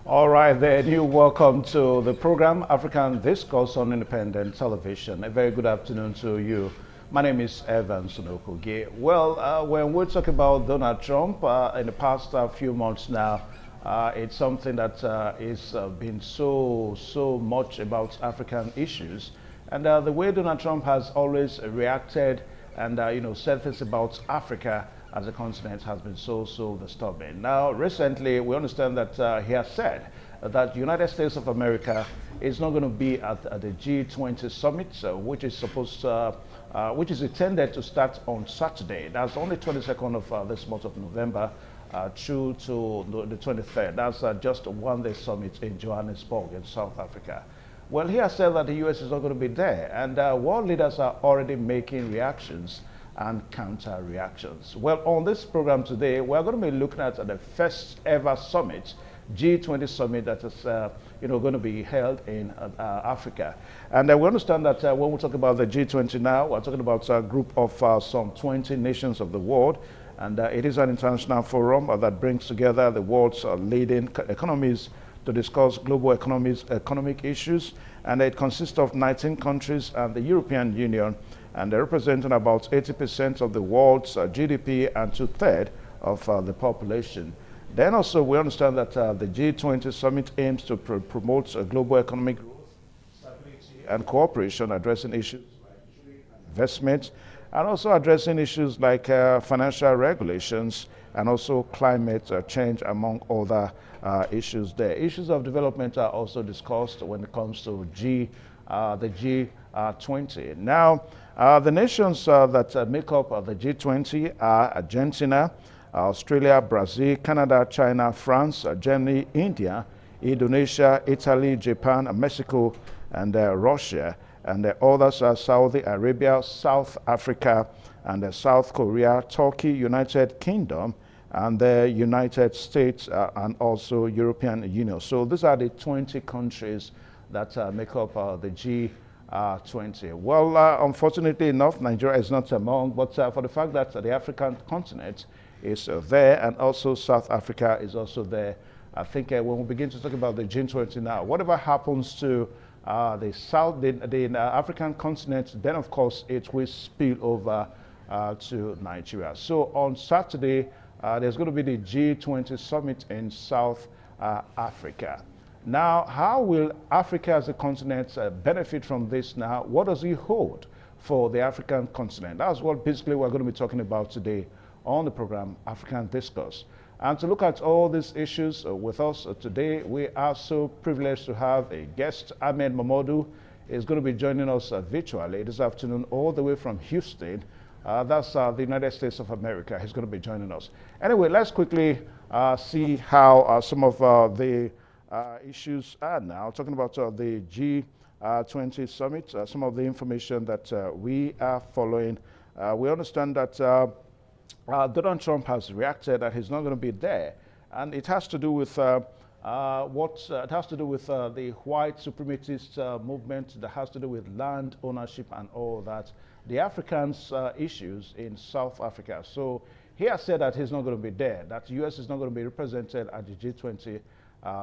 All right, then you welcome to the program African Discourse on Independent Television. A very good afternoon to you. My name is Evan Sunokugi. Well, when we talk about Donald Trump in the past few months now, it's something that is been so much about African issues, and the way Donald Trump has always reacted and said things about Africa as a continent has been so disturbing. Now, recently, we understand that he has said that the United States of America is not going to be at the G20 summit, which is intended to start on Saturday. That's only 22nd of this month of November through to the 23rd. That's just a one-day summit in Johannesburg in South Africa. Well, he has said that the U.S. is not going to be there, and world leaders are already making reactions and counter reactions. Well, on this program today, we're going to be looking at the first ever summit, G20 summit, that is going to be held in Africa. And we understand that when we talk about the G20 now, we're talking about a group of some 20 nations of the world. And it is an international forum that brings together the world's leading economies to discuss global economic issues. And it consists of 19 countries and the European Union, and they're representing about 80% of the world's GDP and two-thirds of the population. Then also we understand that the G20 summit aims to promote global economic growth, stability, and cooperation, addressing issues like trade and investment, and also addressing issues like financial regulations and also climate change, among other issues there. Issues of development are also discussed when it comes to the G20. Now, the nations that make up the G20 are Argentina, Australia, Brazil, Canada, China, France, Germany, India, Indonesia, Italy, Japan, Mexico, and Russia. And the others are Saudi Arabia, South Africa, and South Korea, Turkey, United Kingdom, and the United States, and also European Union. So these are the 20 countries that make up the G20. Well, unfortunately enough, Nigeria is not among, but for the fact that the African continent is there, and also South Africa is also there, I think when we begin to talk about the G20 now, whatever happens to the African continent, then of course it will spill over to Nigeria. So on Saturday, there's going to be the G20 summit in South Africa. Now, how will Africa as a continent benefit from this now? What does it hold for the African continent? That's what basically we're going to be talking about today on the program African Discourse. And to look at all these issues with us today, we are so privileged to have a guest. Ahmed Mamodu is going to be joining us virtually this afternoon all the way from Houston. That's the United States of America. He's going to be joining us. Anyway, let's quickly see how some of the issues are now. Talking about the G20 summit, some of the information that we are following. We understand that Donald Trump has reacted that he's not going to be there, and it has to do with the white supremacist movement, that has to do with land ownership and all that, the Africans' issues in South Africa. So he has said that he's not going to be there, that the U.S. is not going to be represented at the G20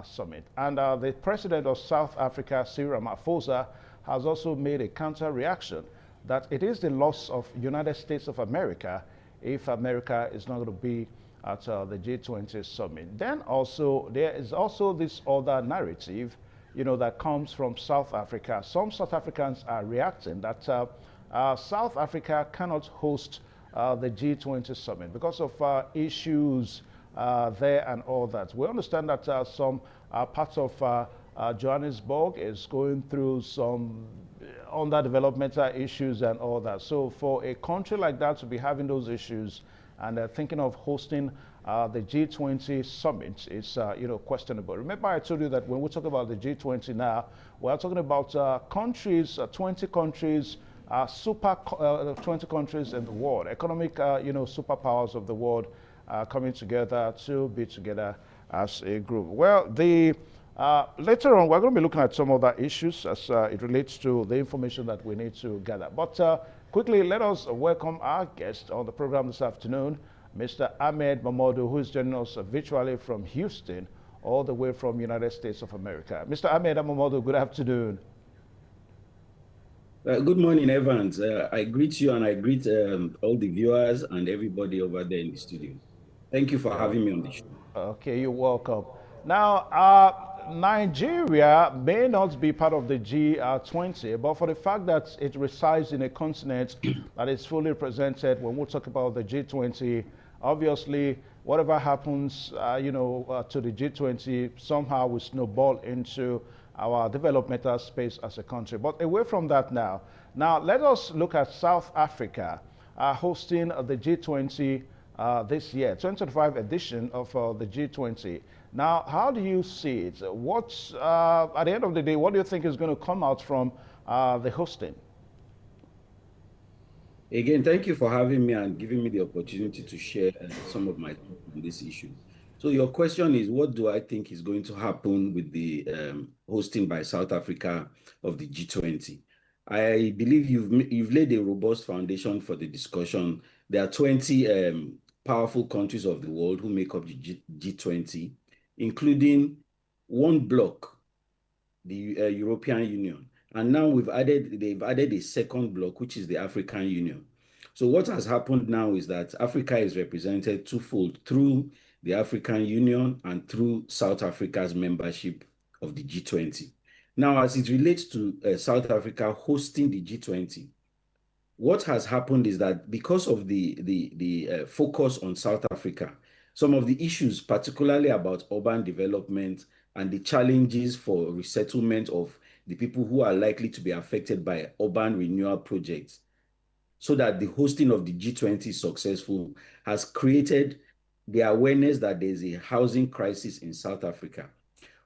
summit. And the president of South Africa, Cyril Ramaphosa, has also made a counter reaction that it is the loss of United States of America if America is not going to be at the G20 summit. Then also, there is also this other narrative, that comes from South Africa. Some South Africans are reacting that South Africa cannot host the G20 summit because of issues there and all that. We understand that some parts of Johannesburg is going through some underdevelopmental issues and all that. So for a country like that to be having those issues and thinking of hosting the G20 summit is questionable. Remember, I told you that when we talk about the G20 now, we're talking about countries, 20 countries, 20 countries in the world, economic superpowers of the world coming together to be together as a group. Well, later on, we're going to be looking at some other issues as it relates to the information that we need to gather. But quickly, let us welcome our guest on the program this afternoon, Mr. Ahmed Mamodu, who is joining us virtually from Houston, all the way from United States of America. Mr. Ahmed Amamodo, good afternoon. Good morning, Evans. I greet you and I greet all the viewers and everybody over there in the studio. Thank you for having me on the show. Okay, you're welcome. Now, Nigeria may not be part of the G20, but for the fact that it resides in a continent that is fully represented when we talk about the G20, obviously, whatever happens, to the G20 somehow will snowball into our developmental space as a country. But away from that now let us look at South Africa hosting the G20 this year, 2025 edition of the G20. Now, how do you see it? What's, at the end of the day, what do you think is going to come out from the hosting? Again, thank you for having me and giving me the opportunity to share some of my thoughts on this issue. So your question is, what do I think is going to happen with the hosting by South Africa of the G20? I believe you've laid a robust foundation for the discussion. There are 20 powerful countries of the world who make up the G20, including one bloc, the European Union. And now they've added a second bloc, which is the African Union. So what has happened now is that Africa is represented twofold through the African Union and through South Africa's membership of the G20. Now, as it relates to South Africa hosting the G20, what has happened is that because of the focus on South Africa, some of the issues, particularly about urban development and the challenges for resettlement of the people who are likely to be affected by urban renewal projects, so that the hosting of the G20 is successful, has created the awareness that there's a housing crisis in South Africa.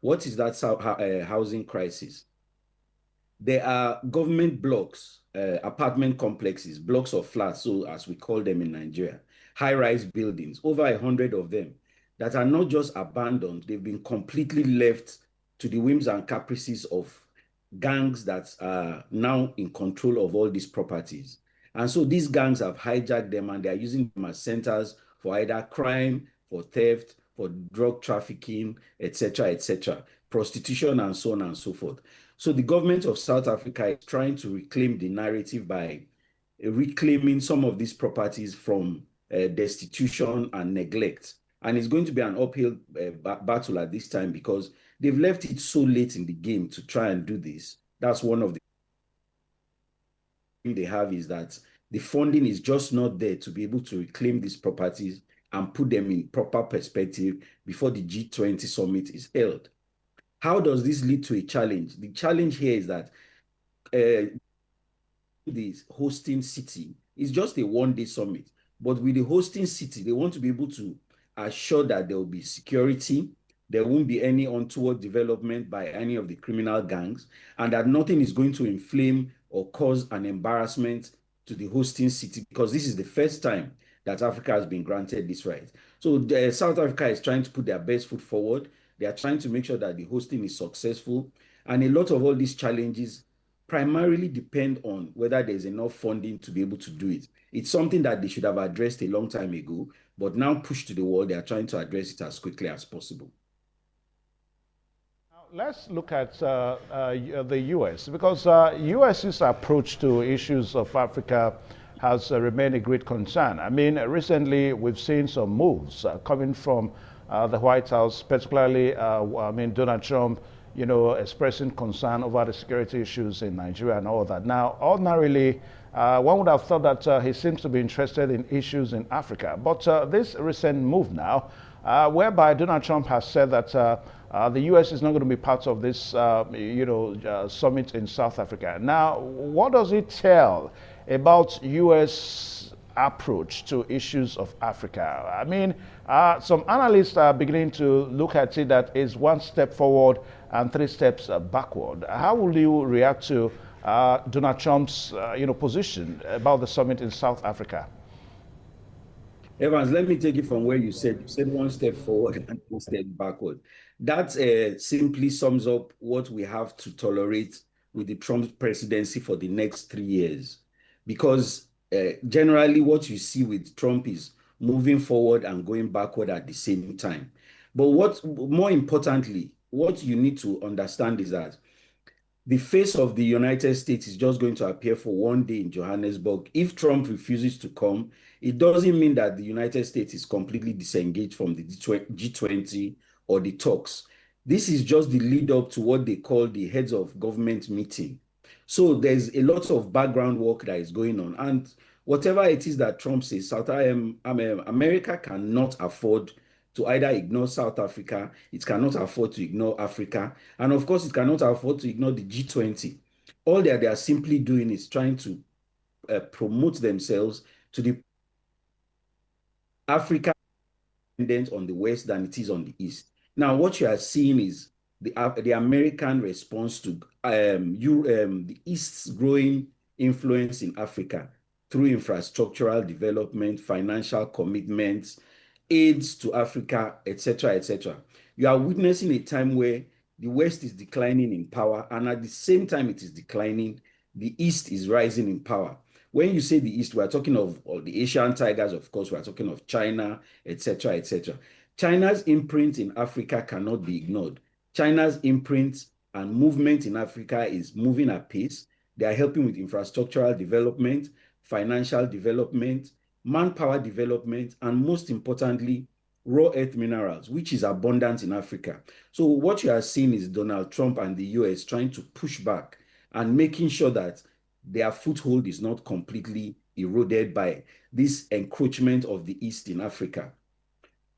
What is that housing crisis? There are government blocks, apartment complexes, blocks of flats, so as we call them in Nigeria, high-rise buildings, over 100 of them, that are not just abandoned, they've been completely left to the whims and caprices of gangs that are now in control of all these properties. And so these gangs have hijacked them and they are using them as centers for either crime, for theft, for drug trafficking, etc., prostitution, and so on and so forth. So the government of South Africa is trying to reclaim the narrative by reclaiming some of these properties from destitution and neglect. And it's going to be an uphill battle at this time because they've left it so late in the game to try and do this. That's one of the things they have, is that the funding is just not there to be able to reclaim these properties and put them in proper perspective before the G20 summit is held. How does this lead to a challenge? The challenge here is that the hosting city is just a one-day summit, but with the hosting city, they want to be able to assure that there will be security, there won't be any untoward development by any of the criminal gangs, and that nothing is going to inflame or cause an embarrassment to the hosting city, because this is the first time that Africa has been granted this right. So South Africa is trying to put their best foot forward. They are trying to make sure that the hosting is successful. And a lot of all these challenges primarily depend on whether there's enough funding to be able to do it. It's something that they should have addressed a long time ago, but now pushed to the wall, they are trying to address it as quickly as possible. Let's look at the U.S. because U.S.'s approach to issues of Africa has remained a great concern. I mean, recently we've seen some moves coming from the White House, particularly, Donald Trump, expressing concern over the security issues in Nigeria and all that. Now, ordinarily, one would have thought that he seems to be interested in issues in Africa. But this recent move now, whereby Donald Trump has said that the U.S. is not going to be part of this, summit in South Africa. Now, what does it tell about U.S. approach to issues of Africa? I mean, some analysts are beginning to look at it that is one step forward and three steps backward. How will you react to Donald Trump's, position about the summit in South Africa? Evans, let me take it from where you said. You said one step forward and one step backward. That simply sums up what we have to tolerate with the Trump presidency for the next 3 years. Because generally what you see with Trump is moving forward and going backward at the same time. But what more importantly, what you need to understand is that the face of the United States is just going to appear for one day in Johannesburg. If Trump refuses to come, it doesn't mean that the United States is completely disengaged from the G20 or the talks. This is just the lead up to what they call the heads of government meeting. So there's a lot of background work that is going on. And whatever it is that Trump says, America cannot afford to either ignore South Africa, it cannot afford to ignore Africa, and of course, it cannot afford to ignore the G20. All that they are simply doing is trying to promote themselves to the Africa dependent on the West than it is on the East. Now, what you are seeing is the American response to the East's growing influence in Africa through infrastructural development, financial commitments, aids to Africa, etc., etc. You are witnessing a time where the West is declining in power, and at the same time it is declining, the East is rising in power. When you say the East, we are talking of the Asian tigers, of course, we are talking of China, etc., etc. China's imprint in Africa cannot be ignored. China's imprint and movement in Africa is moving at pace. They are helping with infrastructural development, financial development, manpower development, and most importantly, raw earth minerals, which is abundant in Africa. So what you are seeing is Donald Trump and the US trying to push back and making sure that their foothold is not completely eroded by this encroachment of the East in Africa.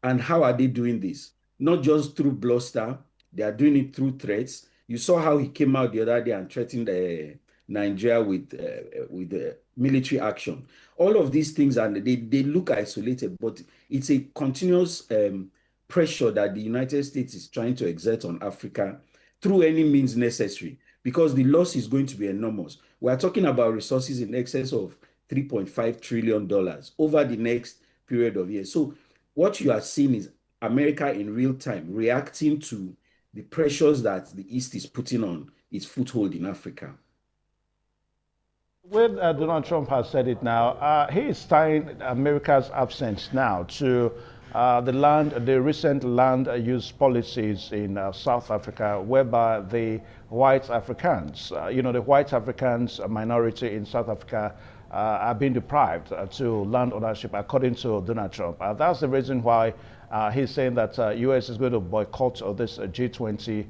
And how are they doing this? Not just through bluster, they are doing it through threats. You saw how he came out the other day and threatened Nigeria with military action. All of these things, and they look isolated, but it's a continuous pressure that the United States is trying to exert on Africa through any means necessary, because the loss is going to be enormous. We are talking about resources in excess of $3.5 trillion over the next period of years. So what you are seeing is America in real time reacting to the pressures that the East is putting on its foothold in Africa. When Donald Trump has said it now, he is tying America's absence now to the recent land use policies in South Africa, whereby the white Africans, the white Africans minority in South Africa, are being deprived to land ownership, according to Donald Trump. That's the reason why he's saying that U.S. is going to boycott this G20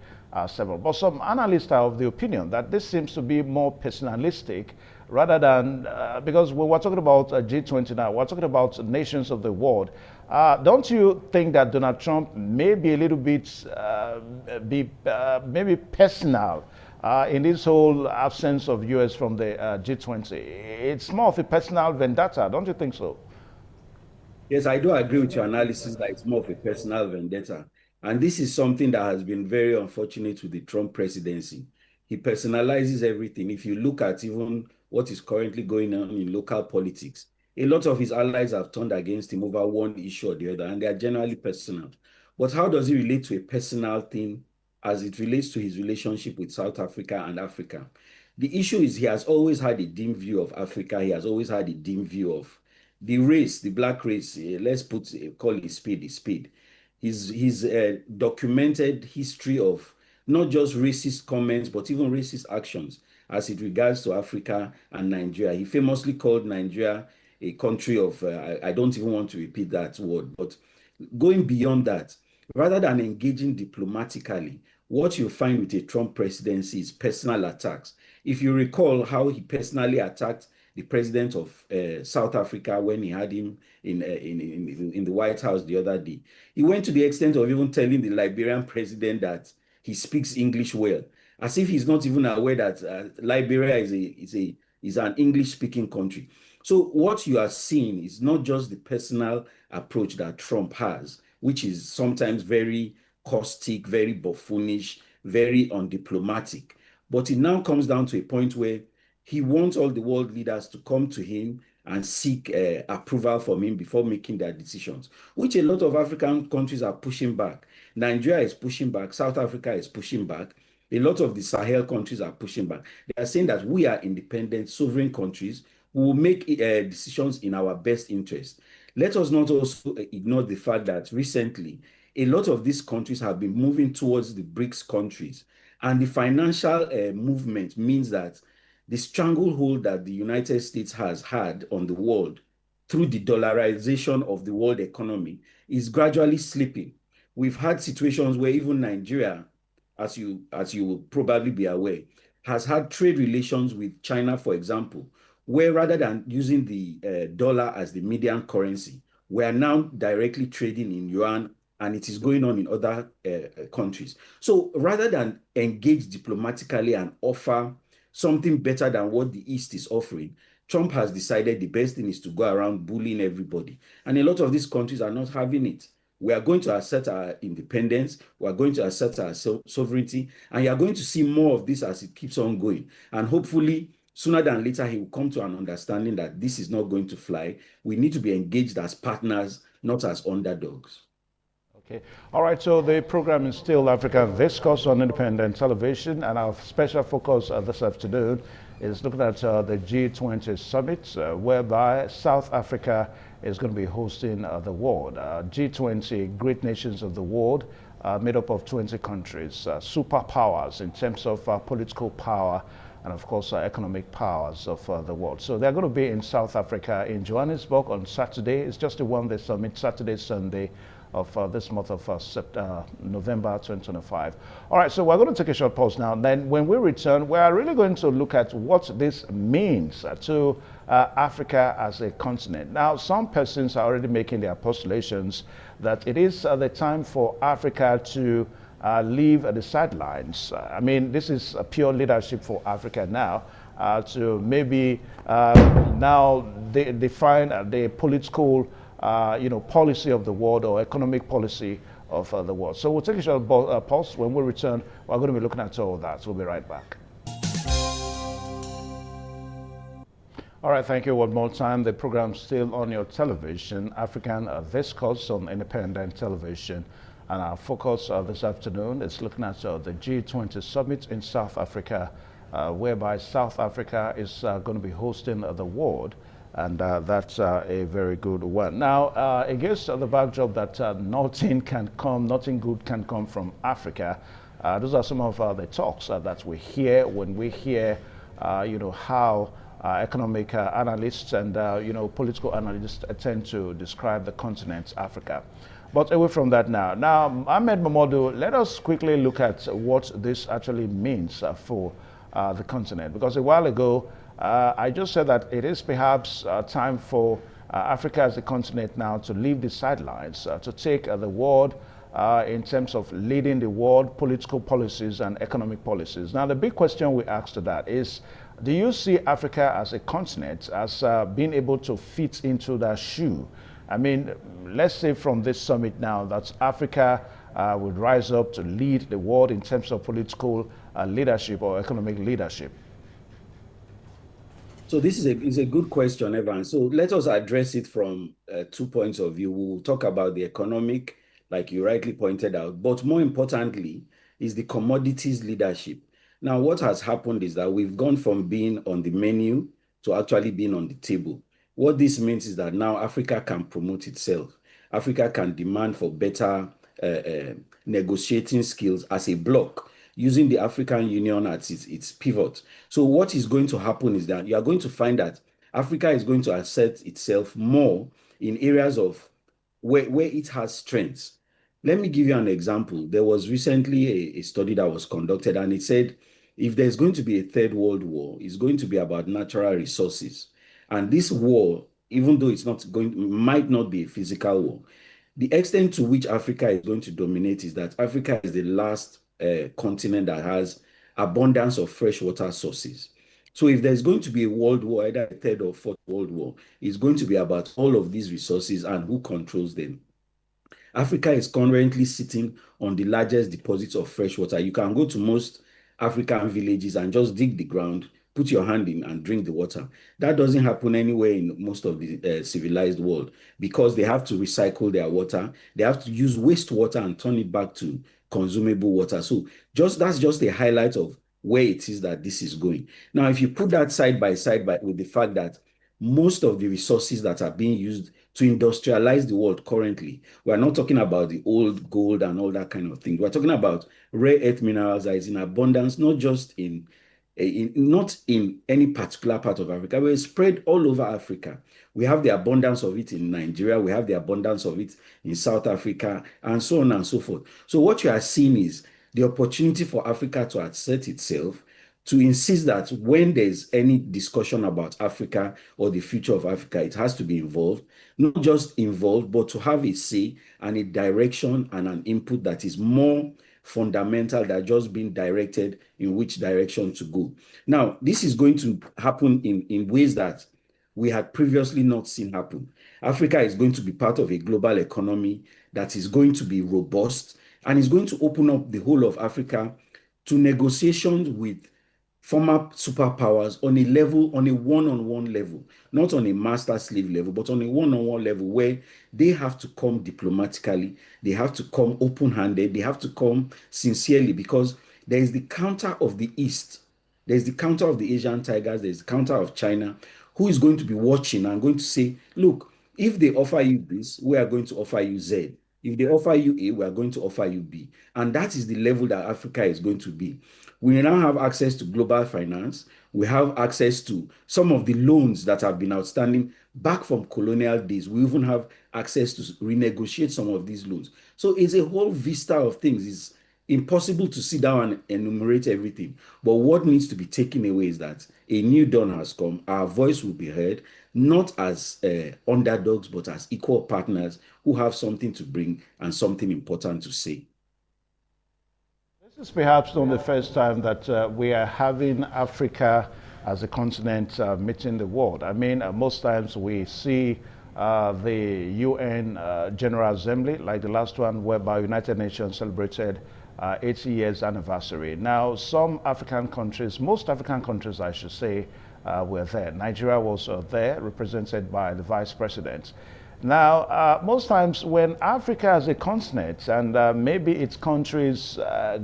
7. But some analysts are of the opinion that this seems to be more personalistic rather than, because when we're talking about G20 now, we're talking about nations of the world. Don't you think that Donald Trump may be a little bit, maybe personal in this whole absence of U.S. from the G20? It's more of a personal vendetta, don't you think so? Yes, I do agree with your analysis that it's more of a personal vendetta. And this is something that has been very unfortunate with the Trump presidency. He personalizes everything. If you look at even what is currently going on in local politics, a lot of his allies have turned against him over one issue or the other, and they are generally personal. But how does he relate to a personal thing as it relates to his relationship with South Africa and Africa? The issue is he has always had a dim view of Africa. He has always had a dim view of the race, the black race. Let's call it spade a spade. His documented history of not just racist comments, but even racist actions as it regards to Africa and Nigeria. He famously called Nigeria a country of, I don't even want to repeat that word, but going beyond that, rather than engaging diplomatically, what you find with a Trump presidency is personal attacks. If you recall how he personally attacked the president of South Africa when he had him in the White House the other day, he went to the extent of even telling the Liberian president that he speaks English well, as if he's not even aware that Liberia is an English-speaking country. So what you are seeing is not just the personal approach that Trump has, which is sometimes very caustic, very buffoonish, very undiplomatic, but it now comes down to a point where he wants all the world leaders to come to him and seek approval from him before making their decisions, which a lot of African countries are pushing back. Nigeria is pushing back. South Africa is pushing back. A lot of the Sahel countries are pushing back. They are saying that we are independent, sovereign countries who will make decisions in our best interest. Let us not also ignore the fact that recently a lot of these countries have been moving towards the BRICS countries. And the financial movement means that the stranglehold that the United States has had on the world through the dollarization of the world economy is gradually slipping. We've had situations where even Nigeria, as you will probably be aware, has had trade relations with China, for example, where rather than using the dollar as the median currency, we are now directly trading in yuan, and it is going on in other countries. So rather than engage diplomatically and offer something better than what the East is offering, Trump has decided the best thing is to go around bullying everybody. And a lot of these countries are not having it. We are going to assert our independence. We are going to assert our sovereignty. And you are going to see more of this as it keeps on going. And hopefully, sooner than later, he will come to an understanding that this is not going to fly. We need to be engaged as partners, not as underdogs. Okay. All right. So the program is still Africa Discourse on Independent Television, and our special focus this afternoon is looking at the G20 summit, whereby South Africa is going to be hosting the world. G20, great nations of the world, made up of 20 countries, superpowers in terms of political power and, of course, economic powers of the world. So they're going to be in South Africa, in Johannesburg on Saturday. It's just a one-day summit, Saturday, Sunday of this month of November 2025. All right, so we're going to take a short pause now. Then when we return, we are really going to look at what this means to Africa as a continent. Now, some persons are already making their postulations that it is the time for Africa to leave the sidelines. I mean, this is a pure leadership for Africa now. To maybe now define the political policy of the world or economic policy of the world. So we'll take a short pause. When we return, we're going to be looking at all of that. So we'll be right back. All right, thank you one more time. The program's still on your television, African Discourse on Independent Television. And our focus this afternoon is looking at the G20 summit in South Africa, whereby South Africa is going to be hosting the world. And that's a very good one. Now, against the backdrop that nothing good can come from Africa, those are some of the talks that we hear when we hear, how economic analysts and, political analysts tend to describe the continent Africa. But away from that now, Ahmed Mamadou, let us quickly look at what this actually means for the continent. Because a while ago, I just said that it is perhaps time for Africa as a continent now to leave the sidelines, to take the world in terms of leading the world political policies and economic policies. Now, the big question we ask to that is, do you see Africa as a continent as being able to fit into that shoe? I mean, let's say from this summit now that Africa would rise up to lead the world in terms of political leadership or economic leadership. So this is a good question, Evan. So let us address it from 2 points of view. We'll talk about the economic, like you rightly pointed out, but more importantly is the commodities leadership. Now, what has happened is that we've gone from being on the menu to actually being on the table. What this means is that now Africa can promote itself. Africa can demand for better negotiating skills as a bloc, using the African Union as its pivot. So what is going to happen is that you are going to find that Africa is going to assert itself more in areas of where it has strengths. Let me give you an example. There was recently a study that was conducted, and it said if there's going to be a third world war, it's going to be about natural resources. And this war, even though might not be a physical war, the extent to which Africa is going to dominate is that Africa is the last continent that has abundance of freshwater sources. So if there's going to be a world war, either a third or fourth world war, it's going to be about all of these resources and who controls them. Africa is currently sitting on the largest deposits of fresh water. You can go to most African villages and just dig the ground, put your hand in and drink the water. That doesn't happen anywhere in most of the civilized world because they have to recycle their water. They have to use wastewater and turn it back to consumable water. So that's just a highlight of where it is that this is going. Now, if you put that side by side with the fact that most of the resources that are being used to industrialize the world currently. We're not talking about the old gold and all that kind of thing. We're talking about rare earth minerals that is in abundance, not just not in any particular part of Africa. We're spread all over Africa. We have the abundance of it in Nigeria. We have the abundance of it in South Africa, and so on and so forth. So what you are seeing is the opportunity for Africa to assert itself, to insist that when there's any discussion about Africa or the future of Africa, it has to be involved, not just involved, but to have a say and a direction and an input that is more fundamental than just being directed in which direction to go. Now, this is going to happen in ways that we had previously not seen happen. Africa is going to be part of a global economy that is going to be robust and is going to open up the whole of Africa to negotiations with former superpowers on a level, on a one-on-one level, not on a master-slave level, but on a one-on-one level where they have to come diplomatically, they have to come open-handed, they have to come sincerely, because there is the counter of the East, there's the counter of the Asian tigers, there's the counter of China, who is going to be watching and going to say, look, if they offer you this, we are going to offer you Z. If they offer you A, we are going to offer you B. And that is the level that Africa is going to be. We now have access to global finance. We have access to some of the loans that have been outstanding back from colonial days. We even have access to renegotiate some of these loans. So it's a whole vista of things. It's impossible to sit down and enumerate everything. But what needs to be taken away is that a new dawn has come. Our voice will be heard, not as underdogs, but as equal partners who have something to bring and something important to say. This is perhaps not the first time that we are having Africa as a continent meeting the world. I mean, most times we see the UN General Assembly, like the last one, whereby United Nations celebrated 80 years anniversary. Now, some African countries, most African countries, I should say, were there. Nigeria was there, represented by the Vice President. Now, most times when Africa as a continent and maybe its countries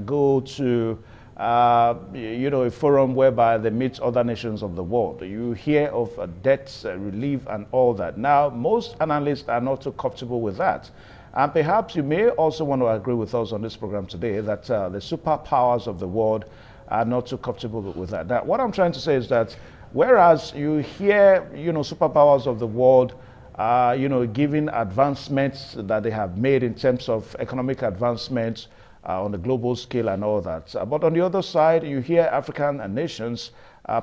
go to, a forum whereby they meet other nations of the world, you hear of debt relief and all that. Now, most analysts are not too comfortable with that. And perhaps you may also want to agree with us on this program today that the superpowers of the world are not too comfortable with that. Now, what I'm trying to say is that whereas you hear, superpowers of the world, giving advancements that they have made in terms of economic advancements on the global scale and all that. But on the other side, you hear African nations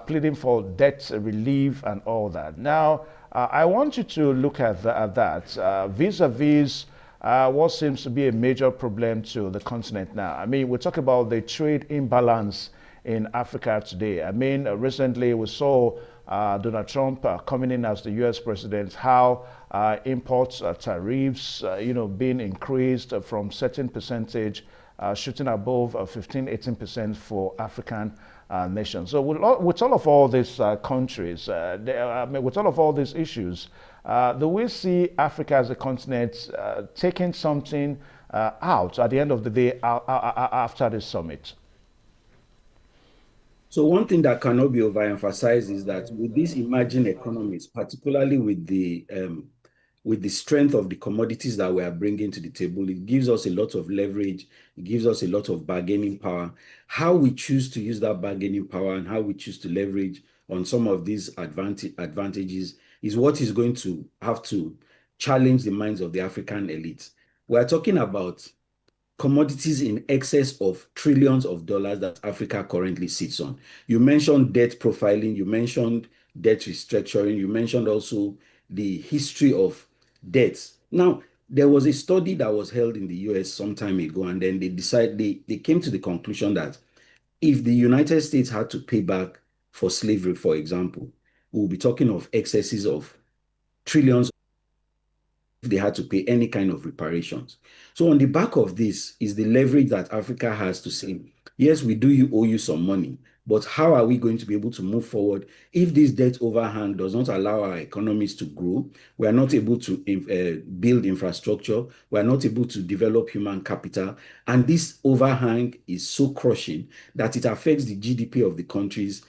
pleading for debt relief and all that. Now, I want you to look at that vis-a-vis what seems to be a major problem to the continent now. I mean, we talk about the trade imbalance in Africa today. I mean, recently we saw Donald Trump coming in as the U.S. president, how imports tariffs, being increased from certain percentage, shooting above 15-18% for African nations. So with all of these countries, with all of all these issues, do we see Africa as a continent taking something out at the end of the day after this summit? So one thing that cannot be overemphasized is that with these emerging economies, particularly with the strength of the commodities that we are bringing to the table, it gives us a lot of leverage. It gives us a lot of bargaining power. How we choose to use that bargaining power and how we choose to leverage on some of these advantages is what is going to have to challenge the minds of the African elites. We are talking about commodities in excess of trillions of dollars that Africa currently sits on. You mentioned debt profiling, you mentioned debt restructuring, you mentioned also the history of debts. Now, there was a study that was held in the US some time ago, and then they came to the conclusion that if the United States had to pay back for slavery, for example, we'll be talking of excesses of trillions if they had to pay any kind of reparations. So on the back of this is the leverage that Africa has to say, yes, we do owe you some money, but how are we going to be able to move forward if this debt overhang does not allow our economies to grow? We are not able to build infrastructure. We are not able to develop human capital. And this overhang is so crushing that it affects the GDP of the countries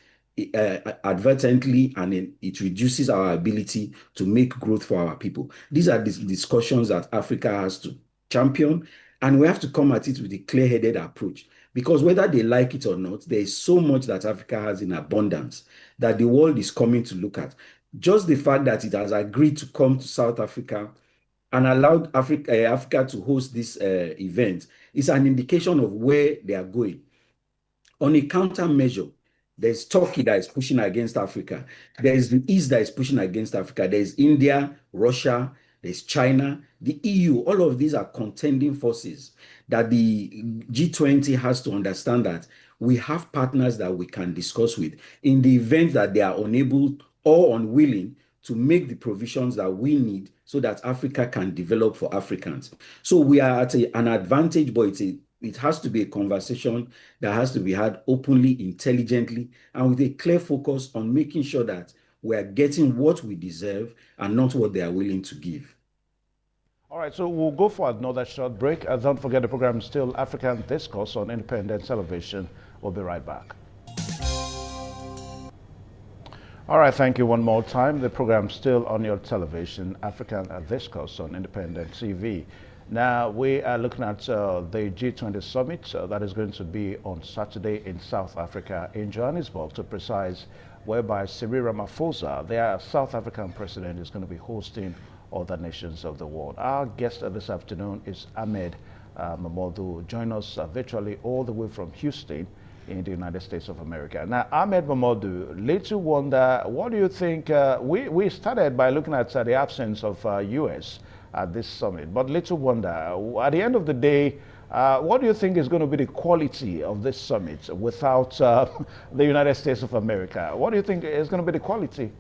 advertently, and it reduces our ability to make growth for our people. These are the discussions that Africa has to champion, and we have to come at it with a clear-headed approach. Because whether they like it or not, there is so much that Africa has in abundance that the world is coming to look at. Just the fact that it has agreed to come to South Africa and allowed Africa to host this event is an indication of where they are going. On a countermeasure, there's Turkey that is pushing against Africa. There's the East that is pushing against Africa. There's India, Russia, there's China, the EU. All of these are contending forces that the G20 has to understand that we have partners that we can discuss with in the event that they are unable or unwilling to make the provisions that we need so that Africa can develop for Africans. So we are at an advantage, but it has to be a conversation that has to be had openly, intelligently, and with a clear focus on making sure that we are getting what we deserve and not what they are willing to give. All right, so we'll go for another short break. Don't forget the program is still African Discourse on Independent Television. We'll be right back. All right, thank you one more time. The program still on your television, African Discourse on Independent TV. Now, we are looking at the G20 summit that is going to be on Saturday in South Africa, in Johannesburg, to precise, whereby Cyril Ramaphosa, their South African president, is going to be hosting other nations of the world. Our guest this afternoon is Ahmed Mamodu. Join us virtually all the way from Houston in the United States of America. Now, Ahmed Mamodu, little wonder, what do you think? We started by looking at the absence of U.S. at this summit, but little wonder, at the end of the day, what do you think is going to be the quality of this summit without the United States of America? What do you think is going to be the quality?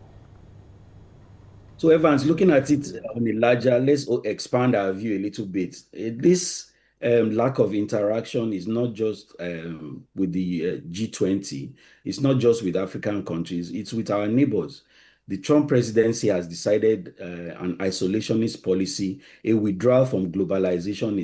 So Evans, looking at it on a larger, let's expand our view a little bit. This lack of interaction is not just with the G20. It's not just with African countries. It's with our neighbors. The Trump presidency has decided an isolationist policy. A withdrawal from globalization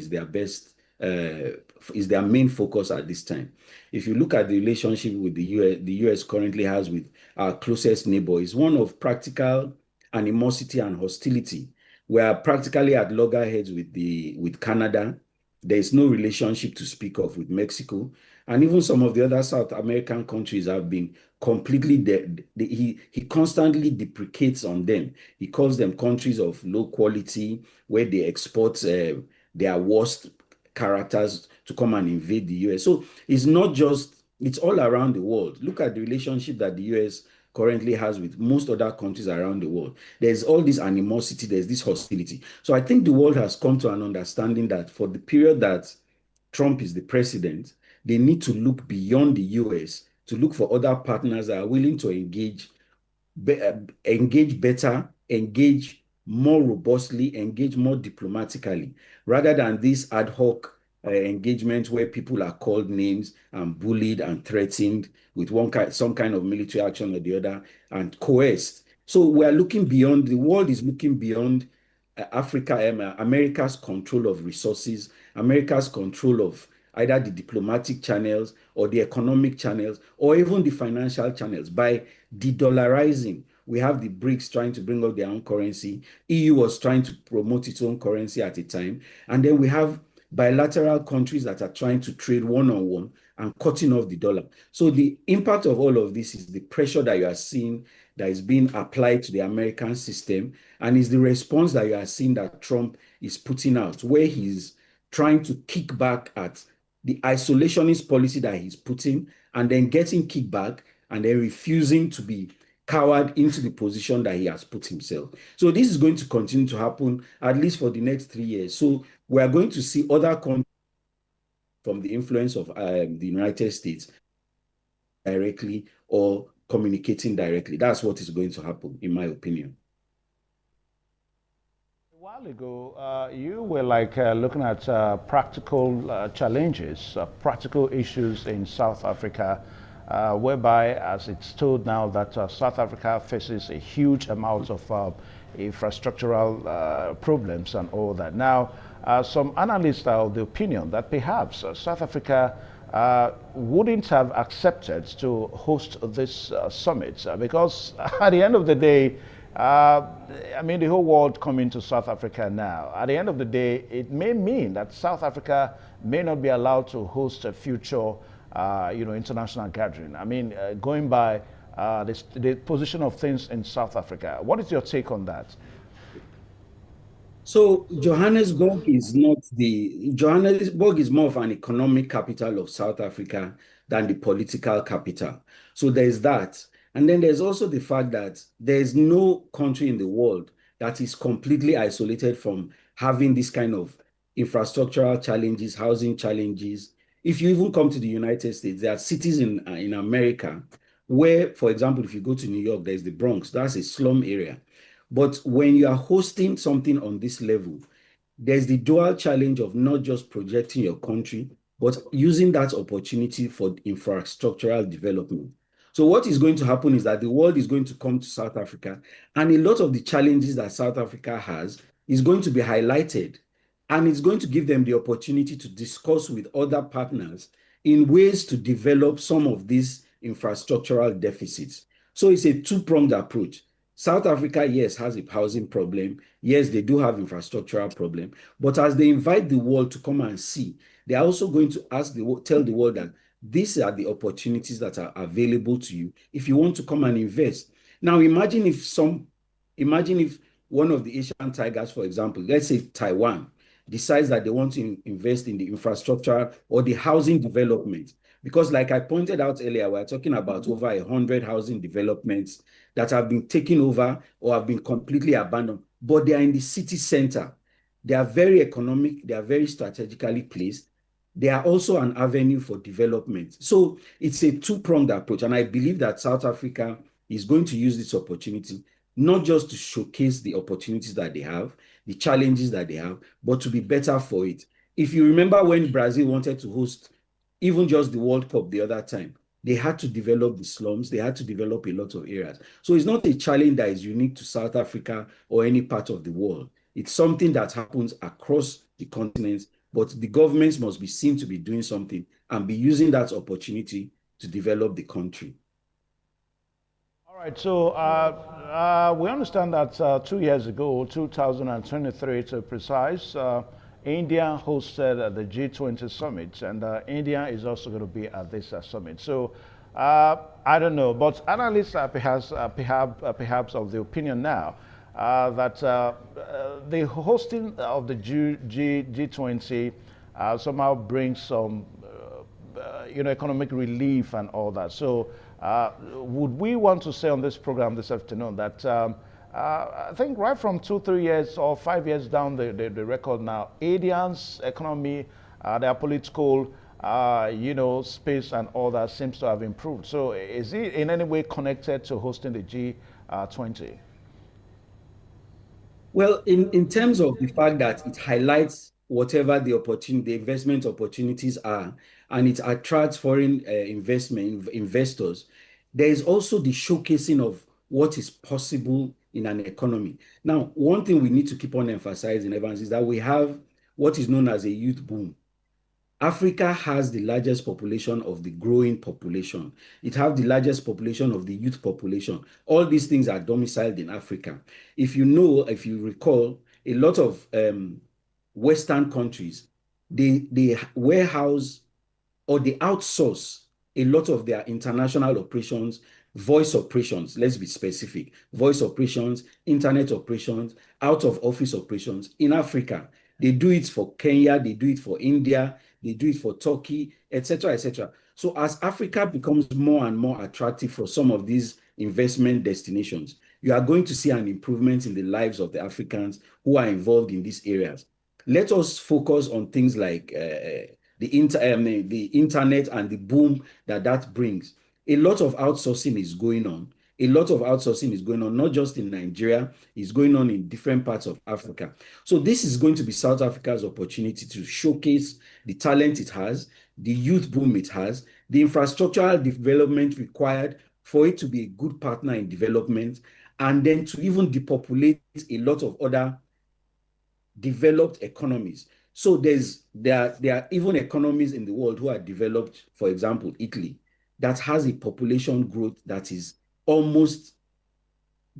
is their main focus at this time. If you look at the relationship with the US currently has with our closest neighbor, is one of practical animosity and hostility. We are practically at loggerheads with Canada. There is no relationship to speak of with Mexico. And even some of the other South American countries have been completely dead. He constantly deprecates on them. He calls them countries of low quality, where they export their worst characters to come and invade the US. So it's not just, it's all around the world. Look at the relationship that the US currently has with most other countries around the world. There's all this animosity, there's this hostility. So I think the world has come to an understanding that for the period that Trump is the president, they need to look beyond the US to look for other partners that are willing to engage better, engage more robustly, engage more diplomatically, rather than this ad hoc engagement where people are called names and bullied and threatened with some kind of military action or the other and coerced. So we are looking beyond, the world is looking beyond America's control of resources, America's control of either the diplomatic channels or the economic channels or even the financial channels. By de-dollarizing, we have the BRICS trying to bring up their own currency. EU was trying to promote its own currency at a time. And then we have bilateral countries that are trying to trade one-on-one and cutting off the dollar. So the impact of all of this is the pressure that you are seeing that is being applied to the American system, and is the response that you are seeing that Trump is putting out, where he's trying to kick back at the isolationist policy that he's putting, and then getting kickback, and then refusing to be cowered into the position that he has put himself. So this is going to continue to happen at least for the next 3 years. So we are going to see other countries from the influence of the United States directly or communicating directly. That's what is going to happen, in my opinion. A while ago, you were looking at practical challenges, practical issues in South Africa, whereby, as it's told now, that South Africa faces a huge amount of infrastructural problems and all that. Now, some analysts are of the opinion that perhaps South Africa wouldn't have accepted to host this summit because at the end of the day, I mean, the whole world coming to South Africa now. At the end of the day, it may mean that South Africa may not be allowed to host a future, international gathering. I mean, going by the position of things in South Africa. What is your take on that? So Johannesburg is more of an economic capital of South Africa than the political capital. So there's that. And then there's also the fact that there's no country in the world that is completely isolated from having this kind of infrastructural challenges, housing challenges. If you even come to the United States, there are cities in America where, for example, if you go to New York, there's the Bronx, that's a slum area. But when you are hosting something on this level, there's the dual challenge of not just projecting your country, but using that opportunity for infrastructural development. So what is going to happen is that the world is going to come to South Africa, and a lot of the challenges that South Africa has is going to be highlighted, and it's going to give them the opportunity to discuss with other partners in ways to develop some of these infrastructural deficits. So it's a two-pronged approach. South Africa, yes, has a housing problem. Yes, they do have infrastructural problem. But as they invite the world to come and see, they are also going to tell the world that these are the opportunities that are available to you if you want to come and invest. Now, imagine if one of the Asian tigers, for example, let's say Taiwan, decides that they want to invest in the infrastructure or the housing development. Because like I pointed out earlier, we're talking about over 100 housing developments that have been taken over or have been completely abandoned, but they are in the city center. They are very economic, they are very strategically placed. They are also an avenue for development. So it's a two-pronged approach. And I believe that South Africa is going to use this opportunity, not just to showcase the opportunities that they have, the challenges that they have, but to be better for it. If you remember when Brazil wanted to host even just the World Cup the other time, they had to develop the slums, they had to develop a lot of areas. So it's not a challenge that is unique to South Africa or any part of the world. It's something that happens across the continent, but the governments must be seen to be doing something and be using that opportunity to develop the country. All right, so we understand that 2 years ago, 2023 to precise, India hosted the G20 summit, and India is also going to be at this summit. So I don't know, but analysts are perhaps of the opinion now that the hosting of the G20 somehow brings some economic relief and all that. So would we want to say on this program this afternoon that I think right from 2, 3 years or 5 years down the record now, India's economy, their political, space and all that seems to have improved. So is it in any way connected to hosting the G20? Well, in terms of the fact that it highlights whatever the investment opportunities are, and it attracts foreign investors, there is also the showcasing of what is possible in an economy. Now, one thing we need to keep on emphasizing, Evans, is that we have what is known as a youth boom. Africa has the largest population of the growing population. It has the largest population of the youth population. All these things are domiciled in Africa. If you recall, a lot of Western countries, they warehouse or they outsource a lot of their international operations, voice operations, let's be specific, voice operations, internet operations, out of office operations in Africa. They do it for Kenya, they do it for India, they do it for Turkey, etc., etc. So as Africa becomes more and more attractive for some of these investment destinations, you are going to see an improvement in the lives of the Africans who are involved in these areas. Let us focus on things like the internet and the boom that brings. A lot of outsourcing is going on. A lot of outsourcing is going on, not just in Nigeria, it's going on in different parts of Africa. So this is going to be South Africa's opportunity to showcase the talent it has, the youth boom it has, the infrastructural development required for it to be a good partner in development, and then to even depopulate a lot of other developed economies. So there are even economies in the world who are developed, for example, Italy, that has a population growth that is almost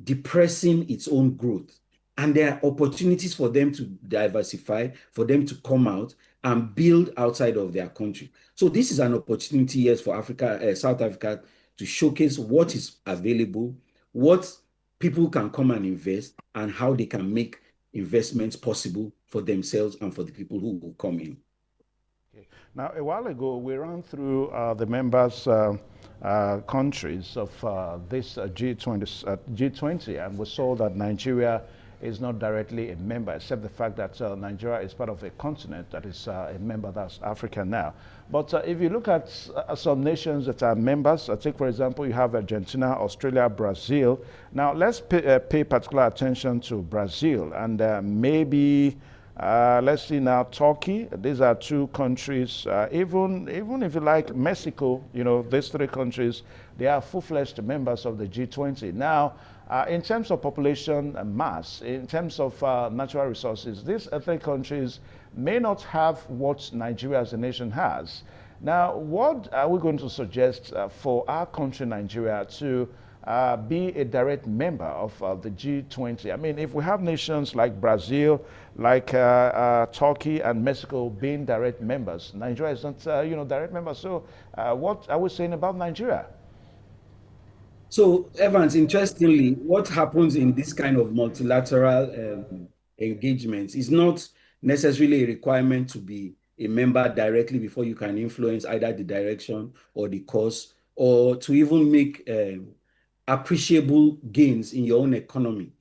depressing its own growth. And there are opportunities for them to diversify, for them to come out and build outside of their country. So this is an opportunity, yes, for South Africa to showcase what is available, what people can come and invest, and how they can make investments possible for themselves and for the people who will come in. Okay. Now, a while ago, we ran through the members' countries of this G20, and we saw that Nigeria is not directly a member, except the fact that Nigeria is part of a continent that is a member, that's Africa now. But if you look at some nations that are members, take for example, you have Argentina, Australia, Brazil. Now, let's pay particular attention to Brazil, and maybe let's see now, Turkey. These are two countries. Even if you like Mexico, you know, these three countries, they are full-fledged members of the G20. Now, in terms of population mass, in terms of natural resources, these three countries may not have what Nigeria as a nation has. Now, what are we going to suggest for our country, Nigeria, to be a direct member of the G20? I mean, if we have nations like Brazil, like Turkey and Mexico being direct members, Nigeria is not, direct member. So what are we saying about Nigeria? So, Evans, interestingly, what happens in this kind of multilateral engagements is not necessarily a requirement to be a member directly before you can influence either the direction or the course, or to even make appreciable gains in your own economy.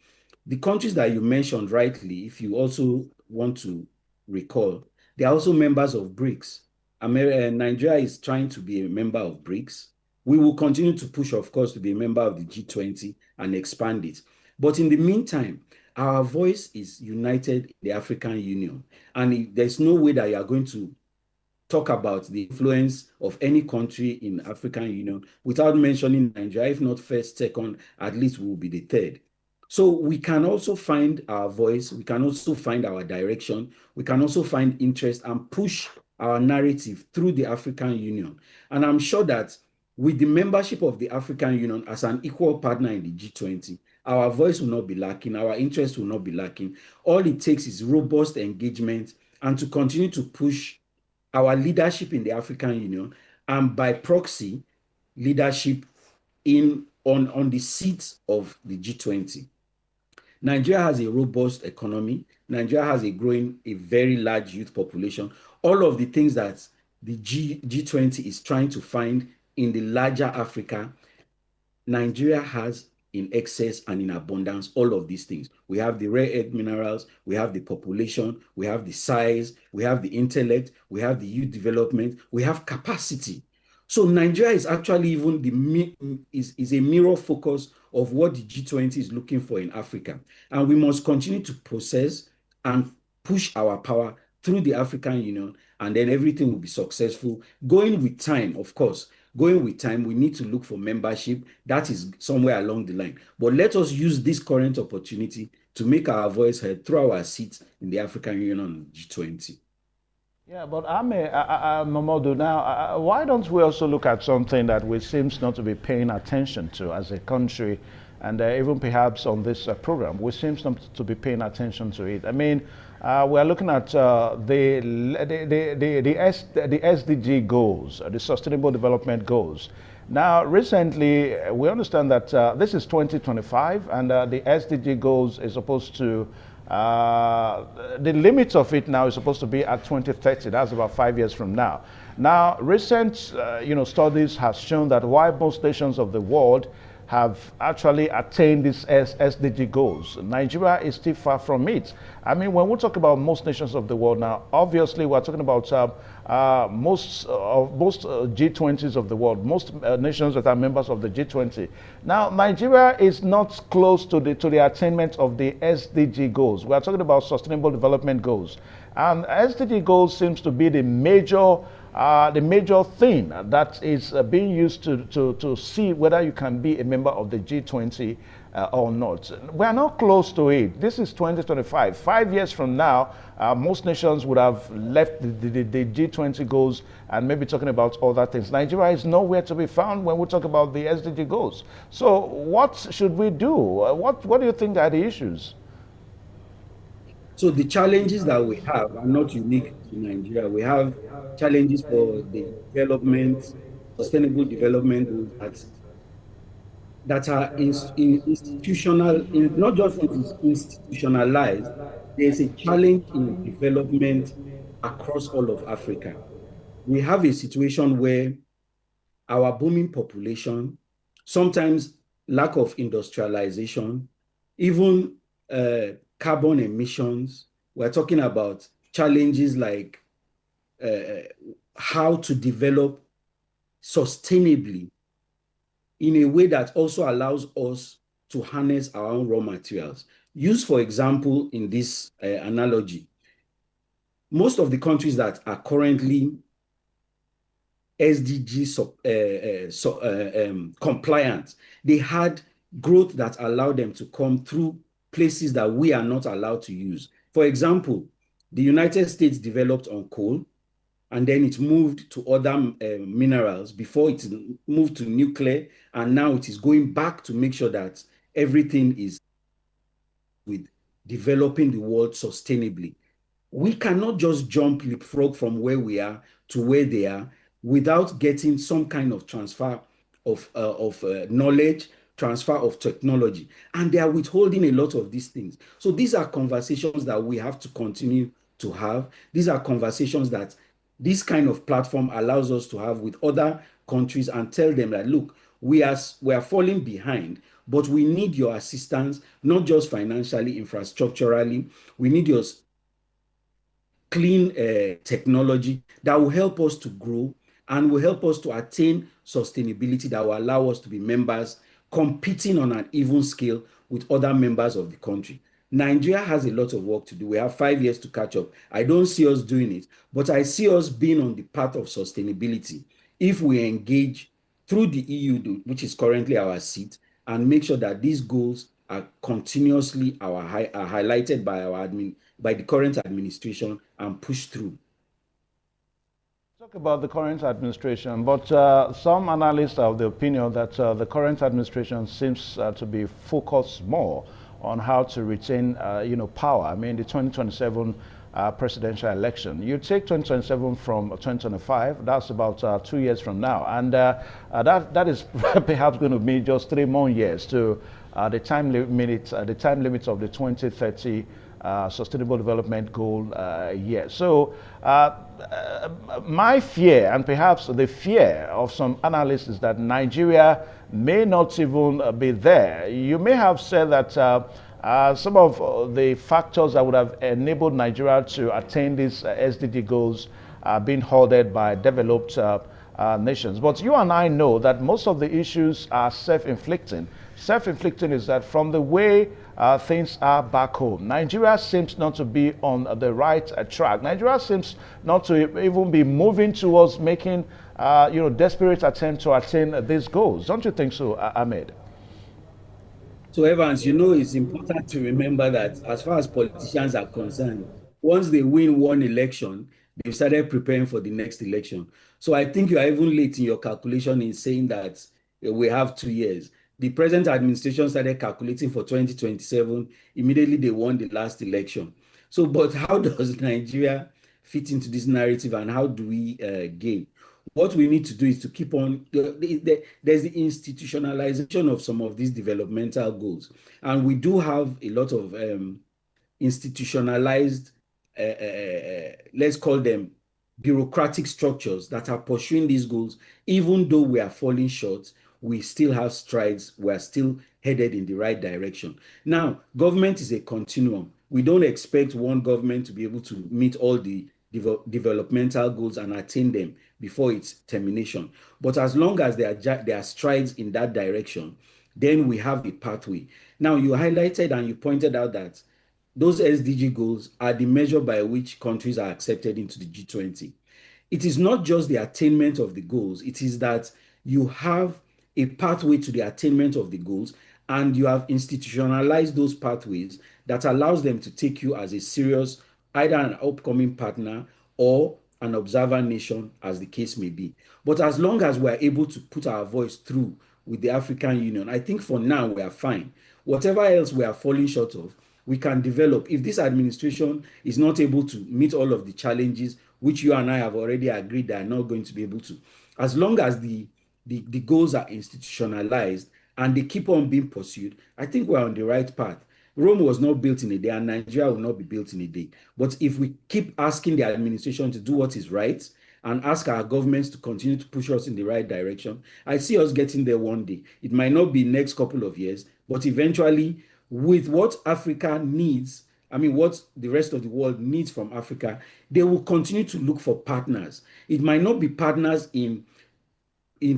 The countries that you mentioned rightly, if you also want to recall, they are also members of BRICS. Nigeria is trying to be a member of BRICS. We will continue to push, of course, to be a member of the G20 and expand it. But in the meantime, our voice is united in the African Union. And there's no way that you are going to talk about the influence of any country in African Union without mentioning Nigeria. If not first, second, at least we will be the third. So we can also find our voice, we can also find our direction, we can also find interest and push our narrative through the African Union. And I'm sure that with the membership of the African Union as an equal partner in the G20, our voice will not be lacking, our interest will not be lacking. All it takes is robust engagement and to continue to push our leadership in the African Union, and by proxy, leadership on the seats of the G20. Nigeria has a robust economy. Nigeria has a very large youth population. All of the things that the G20 is trying to find in the larger Africa, Nigeria has in excess and in abundance all of these things. We have the rare earth minerals, we have the population, we have the size, we have the intellect, we have the youth development, we have capacity. So Nigeria is actually even is a mirror focus of what the G20 is looking for in Africa. And we must continue to process and push our power through the African Union, and then everything will be successful. Going with time, of course. Going with time, we need to look for membership. That is somewhere along the line. But let us use this current opportunity to make our voice heard through our seats in the African Union and G20. Yeah, but Mamadou, now, why don't we also look at something that we seems not to be paying attention to as a country, and even perhaps on this program, we seems not to be paying attention to it. I mean, we are looking at the SDG goals, the Sustainable Development Goals. Now, recently, we understand that this is 2025, and the SDG goals is supposed to the limit of it now is supposed to be at 2030. That's about 5 years from now. Now, recent studies have shown that while most nations of the world have actually attained these SDG goals, Nigeria is still far from it. I mean, when we talk about most nations of the world now, obviously we're talking about most G20s of the world, most nations that are members of the G20. Now, Nigeria is not close to the attainment of the SDG goals. We are talking about Sustainable Development Goals, and SDG goals seems to be the major thing that is being used to see whether you can be a member of the G20 or not. We are not close to it. This is 2025. 5 years from now, most nations would have left the G20 goals and maybe talking about other things. Nigeria is nowhere to be found when we talk about the SDG goals. So what should we do? What do you think are the issues? So the challenges that we have are not unique to Nigeria. We have challenges for the development, sustainable development goals that are institutional, not just it is institutionalized. There's a challenge in development across all of Africa. We have a situation where our booming population, sometimes lack of industrialization, even carbon emissions. We're talking about challenges like uh, how to develop sustainably in a way that also allows us to harness our own raw materials. Use, for example, in this analogy, most of the countries that are currently SDG compliant, they had growth that allowed them to come through places that we are not allowed to use. For example, the United States developed on coal, and then it moved to other minerals before it moved to nuclear, and now it is going back to make sure that everything is with developing the world sustainably. We cannot just jump leapfrog from where we are to where they are without getting some kind of transfer of knowledge, transfer of technology. And they are withholding a lot of these things. So these are conversations that we have to continue to have. These are conversations that this kind of platform allows us to have with other countries and tell them that, look, we are falling behind, but we need your assistance, not just financially, infrastructurally. We need your clean technology that will help us to grow and will help us to attain sustainability that will allow us to be members competing on an even scale with other members of the country. Nigeria has a lot of work to do. We have 5 years to catch up. I don't see us doing it, but I see us being on the path of sustainability if we engage through the EU, which is currently our seat, and make sure that these goals are continuously are highlighted by by the current administration and pushed through. Talk about the current administration, but some analysts are of the opinion that the current administration seems to be focused more on how to retain, power. I mean, the 2027 presidential election. You take 2027 from 2025, that's about 2 years from now, and that is perhaps going to be just 3 more years to the time limit of the 2030 Sustainable Development Goal year. So my fear, and perhaps the fear of some analysts, is that Nigeria may not even be there. You may have said that some of the factors that would have enabled Nigeria to attain these SDG goals are being hoarded by developed nations. But you and I know that most of the issues are self-inflicting. Self-inflicting is that from the way things are back home, Nigeria seems not to be on the right track. Nigeria seems not to even be moving towards making, desperate attempt to attain these goals. Don't you think so, Ahmed? So, Evans, it's important to remember that as far as politicians are concerned, once they win one election, they've started preparing for the next election. So, I think you are even late in your calculation in saying that we have 2 years. The present administration started calculating for 2027. Immediately, they won the last election. So, but how does Nigeria fit into this narrative and how do we gain? What we need to do is to keep on, there's the institutionalization of some of these developmental goals. And we do have a lot of institutionalized, let's call them bureaucratic structures that are pursuing these goals. Even though we are falling short, we still have strides. We're still headed in the right direction. Now, government is a continuum. We don't expect one government to be able to meet all the developmental goals and attain them before its termination. But as long as there are strides in that direction, then we have a pathway. Now, you highlighted and you pointed out that those SDG goals are the measure by which countries are accepted into the G20. It is not just the attainment of the goals, it is that you have a pathway to the attainment of the goals and you have institutionalized those pathways that allows them to take you as a serious, either an upcoming partner or an observer nation, as the case may be. But as long as we're able to put our voice through with the African Union, I think for now we are fine. Whatever else we are falling short of, we can develop. If this administration is not able to meet all of the challenges, which you and I have already agreed they are not going to be able to, as long as the goals are institutionalized and they keep on being pursued, I think we're on the right path. Rome was not built in a day, and Nigeria will not be built in a day. But if we keep asking the administration to do what is right and ask our governments to continue to push us in the right direction, I see us getting there one day. It might not be next couple of years, but eventually, with what Africa needs, I mean, what the rest of the world needs from Africa, they will continue to look for partners. It might not be partners in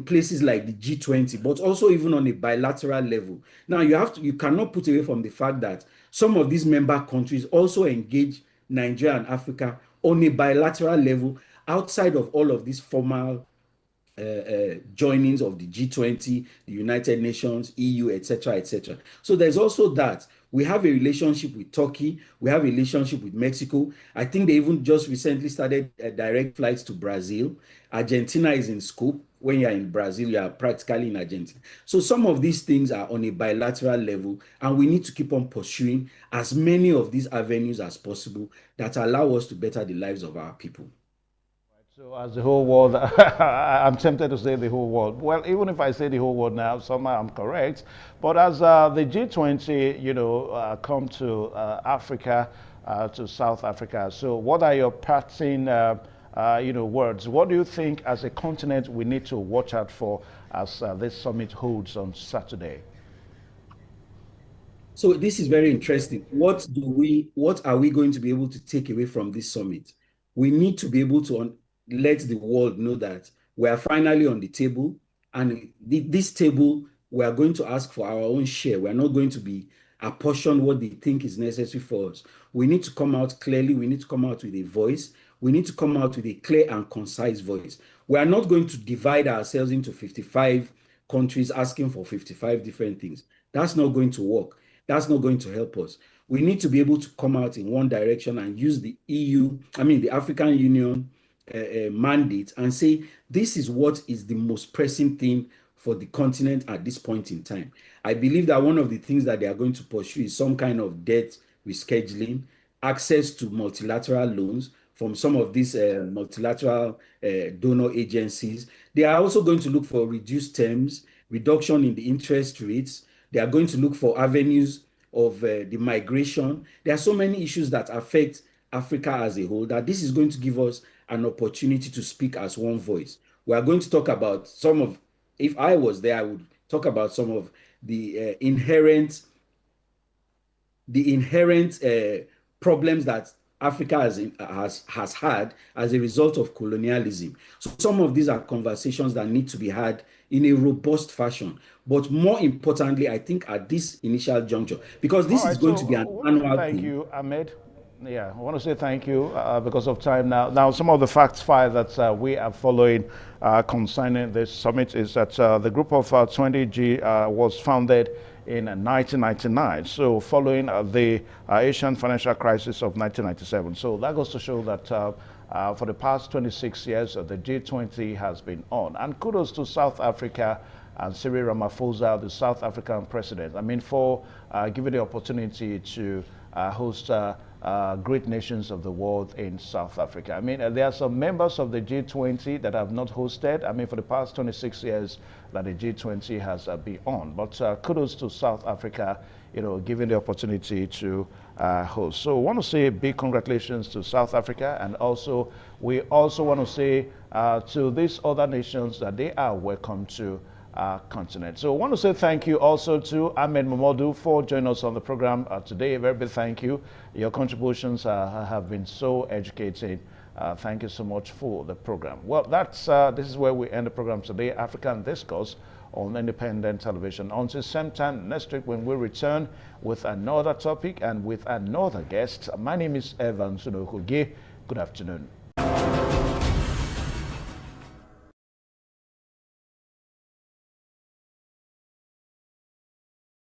places like the G20, but also even on a bilateral level. Now you cannot put away from the fact that some of these member countries also engage Nigeria and Africa on a bilateral level outside of all of these formal joinings of the G20, the United Nations, EU, etc., etc. So there's also that. We have a relationship with Turkey. We have a relationship with Mexico. I think they even just recently started direct flights to Brazil. Argentina is in scope. When you're in Brazil, you are practically in Argentina. So some of these things are on a bilateral level, and we need to keep on pursuing as many of these avenues as possible that allow us to better the lives of our people. So as the whole world, I'm tempted to say the whole world. Well, even if I say the whole world now, somehow I'm correct. But as the G20, come to Africa, to South Africa. So what are your parting, words? What do you think as a continent we need to watch out for as this summit holds on Saturday? So this is very interesting. What are we going to be able to take away from this summit? We need to be able to let the world know that we are finally on the table, and this table, we are going to ask for our own share. We are not going to be apportioned what they think is necessary for us. We need to come out clearly. We need to come out with a voice. We need to come out with a clear and concise voice. We are not going to divide ourselves into 55 countries asking for 55 different things. That's not going to work. That's not going to help us. We need to be able to come out in one direction and use the the African Union mandate, and say this is what is the most pressing thing for the continent at this point in time. I believe that one of the things that they are going to pursue is some kind of debt rescheduling, access to multilateral loans from some of these multilateral donor agencies. They are also going to look for reduced terms, reduction in the interest rates. They are going to look for avenues of the migration. There are so many issues that affect Africa as a whole that this is going to give us an opportunity to speak as one voice. We are going to talk about if I was there, I would talk about some of the inherent problems that Africa has had as a result of colonialism. So some of these are conversations that need to be had in a robust fashion. But more importantly, I think at this initial juncture, because All this is right, going so to be I an want to say annual thank thing. you, Ahmed. Yeah, I want to say thank you because of time now. Now, some of the facts file that we are following concerning this summit is that the group of 20G was founded in 1999. So, following the Asian financial crisis of 1997. So, that goes to show that for the past 26 years, the G20 has been on. And kudos to South Africa and Cyril Ramaphosa, the South African president. I mean, for giving the opportunity to host great nations of the world in South Africa. I mean, there are some members of the G20 that have not hosted. I mean, for the past 26 years that the G20 has been on. But kudos to South Africa, given the opportunity to host. So I want to say big congratulations to South Africa, and also we also want to say to these other nations that they are welcome to our continent. So I want to say thank you also to Ahmed Momodu for joining us on the program today. A very big thank you. Your contributions have been so educating. Thank you so much for the program. Well, this is where we end the program today, African Discourse on Independent Television. Until same time next week when we return with another topic and with another guest. My name is Evan Sunokugi. Good afternoon.